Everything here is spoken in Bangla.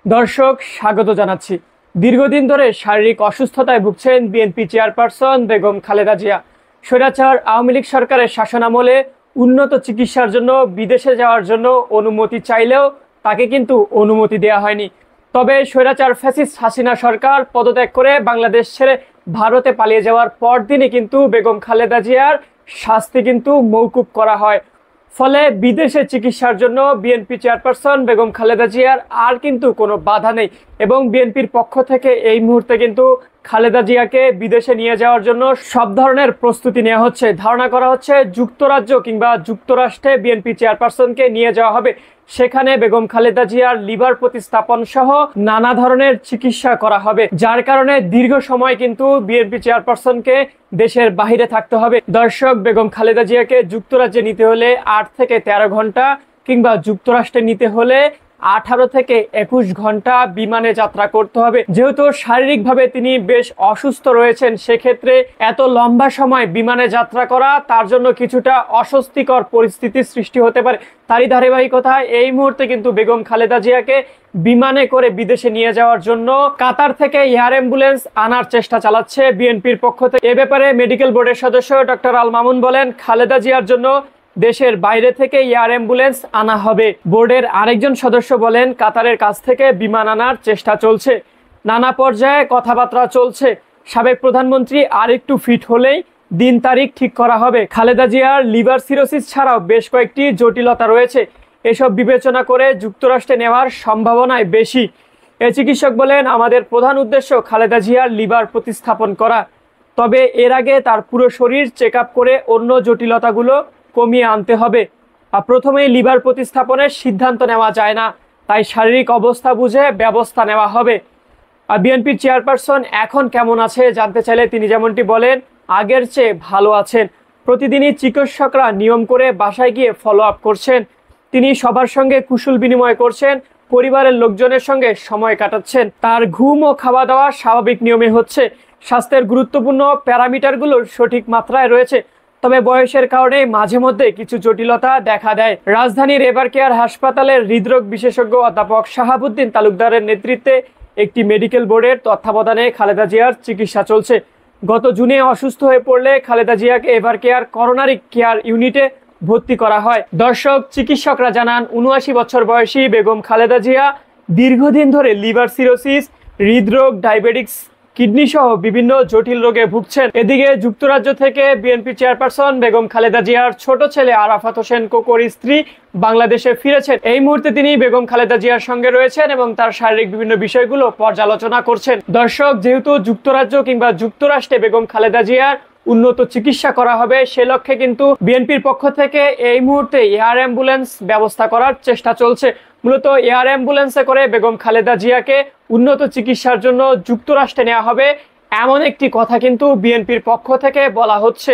দর্শক স্বাগত জানাচ্ছি। দীর্ঘদিন ধরে শারীরিক অসুস্থতায় ভুগছেন বিএনপি চেয়ারপারসন বেগম খালেদা জিয়া। স্বৈরাচার আওয়ামী লীগ সরকারের শাসনামলে উন্নত চিকিৎসার জন্য বিদেশে যাওয়ার জন্য অনুমতি চাইলেও তাকে কিন্তু অনুমতি দেওয়া হয়নি। তবে স্বৈরাচার ফ্যাসিস্ট হাসিনা সরকার পদত্যাগ করে বাংলাদেশ ছেড়ে ভারতে পালিয়ে যাওয়ার পরদিনই কিন্তু বেগম খালেদা জিয়ার শাস্তি কিন্তু মওকুফ করা হয়। ফলে বিদেশে চিকিৎসার জন্য বিএনপি চেয়ারপারসন বেগম খালেদা জিয়ার আর কিন্তু কোনো বাধা নেই এবং বিএনপির পক্ষ থেকে এই মুহূর্তে কিন্তু খালেদা জিয়াকে বিদেশে নিয়ে যাওয়ার জন্য সব ধরনের প্রস্তুতি নেওয়া হচ্ছে। ধারণা করা হচ্ছে যুক্তরাজ্য কিংবা যুক্তরাষ্ট্রে বিএনপি চেয়ারপারসনকে নিয়ে যাওয়া হবে। সেখানে বেগম খালেদা জিয়ার লিভার প্রতিস্থাপন সহ নানা ধরনের চিকিৎসা করা হবে, যার কারণে দীর্ঘ সময় কিন্তু বিএনপি চেয়ারপারসনকে দেশের বাহিরে থাকতে হবে। দর্শক, বেগম খালেদা জিয়াকে যুক্তরাজ্যে নিতে হলে 8 থেকে 13 ঘন্টা কিংবা যুক্তরাষ্ট্রে নিতে হলে 18 থেকে 21 ঘন্টা বিমানে যাত্রা করতে হবে। যেহেতু শারীরিকভাবে তিনি বেশ অসুস্থ রয়েছেন, সেক্ষেত্রে এত লম্বা সময় বিমানে যাত্রা করা তার জন্য কিছুটা অস্বস্তিকর পরিস্থিতির সৃষ্টি হতে পারে। তারই ধারাবাহিকতায় এই মুহূর্তে কিন্তু বেগম খালেদা জিয়াকে বিমানে করে বিদেশে নিয়ে যাওয়ার জন্য কাতার থেকে এয়ার অ্যাম্বুলেন্স আনার চেষ্টা চালাচ্ছে বিএনপির পক্ষ থেকে। এ ব্যাপারে মেডিকেল বোর্ডের সদস্য ডক্টর আল মামুন বলেন, খালেদা জিয়ার জন্য দেশের বাইরে থেকে এয়ার অ্যাম্বুলেন্স আনা হবে। বোর্ডের আরেকজন সদস্য বলেন, কাতারের কাছ থেকে বিমান আনার চেষ্টা চলছে, নানা পর্যায়ে কথাবার্তা চলছে। সাবেক প্রধানমন্ত্রী আর একটু ফিট হলেই দিন তারিখ ঠিক করা হবে। খালেদা জিয়ার লিভার সিরোসিস ছাড়াও বেশ কয়েকটি জটিলতা রয়েছে, এসব বিবেচনা করে যুক্তরাষ্ট্রে নেওয়ার সম্ভাবনাই বেশি। এই চিকিৎসক বলেন, আমাদের প্রধান উদ্দেশ্য খালেদা জিয়ার লিভার প্রতিস্থাপন করা, তবে এর আগে তার পুরো শরীর চেক আপ করে অন্য জটিলতাগুলো কমিয়ে আনতে হবে। প্রথমেই লিভার প্রতিস্থাপনের সিদ্ধান্ত নেওয়া যায় না, তাই শারীরিক অবস্থা বুঝে ব্যবস্থা নেওয়া হবে। বিএনপির চেয়ারপারসন এখন কেমন আছে জানতে চাইলে তিনি যেমনটি বলেন, আগের চেয়ে ভালো আছেন। প্রতিদিনই চিকিৎসকরা নিয়ম করে বাসায় গিয়ে ফলো আপ করছেন। তিনি সবার সঙ্গে কুশল বিনিময় করছেন, পরিবারের লোকজনের সঙ্গে সময় কাটাচ্ছেন। তার ঘুম ও খাওয়া দাওয়া স্বাভাবিক নিয়মে হচ্ছে। স্বাস্থ্যের গুরুত্বপূর্ণ প্যারামিটারগুলো সঠিক মাত্রায় রয়েছে, তবে বয়সের কারণে মাঝে মধ্যে কিছু জটিলতা দেখা দেয়। রাজধানীর এভার কেয়ার হাসপাতালের হৃদরোগ বিশেষজ্ঞ অধ্যাপক শাহাবুদ্দিন তালুকদারের নেতৃত্বে একটি মেডিকেল বোর্ডের তত্ত্বাবধানে খালেদা জিয়ার চিকিৎসা চলছে। গত জুনে অসুস্থ হয়ে পড়লে খালেদা জিয়াকে এভার কেয়ার করোনারি কেয়ার ইউনিটে ভর্তি করা হয়। দর্শক, চিকিৎসকরা জানান, 79 বছর বয়সী বেগম খালেদা জিয়া দীর্ঘদিন ধরে লিভার সিরোসিস, হৃদরোগ, ডায়াবেটিক্স, কিডনি সহ বিভিন্ন জটিল রোগে ভুগছেন। এদিকে যুক্তরাজ্য থেকে বিএনপি চেয়ারপারসন বেগম খালেদা জিয়ার ছোট ছেলে আরাফাত হোসেন কোকোর স্ত্রী বাংলাদেশে ফিরেছেন। এই মুহূর্তে তিনি বেগম খালেদা জিয়ার সঙ্গে রয়েছেন এবং তার শারীরিক বিভিন্ন বিষয়গুলো পর্যালোচনা করছেন। দর্শক, যেহেতু যুক্তরাজ্য কিংবা যুক্তরাষ্ট্রে বেগম খালেদা জিয়ার উন্নত চিকিৎসা করা হবে, সে লক্ষ্যে কিন্তু বিএনপির পক্ষ থেকে এই মুহূর্তে এয়ার অ্যাম্বুলেন্স ব্যবস্থা করার চেষ্টা চলছে। মূলত এয়ার অ্যাম্বুলেন্সে করে বেগম খালেদা জিয়াকে উন্নত চিকিৎসার জন্য যুক্তরাষ্ট্রে নেওয়া হবে, এমন একটি কথা কিন্তু বিএনপির পক্ষ থেকে বলা হচ্ছে।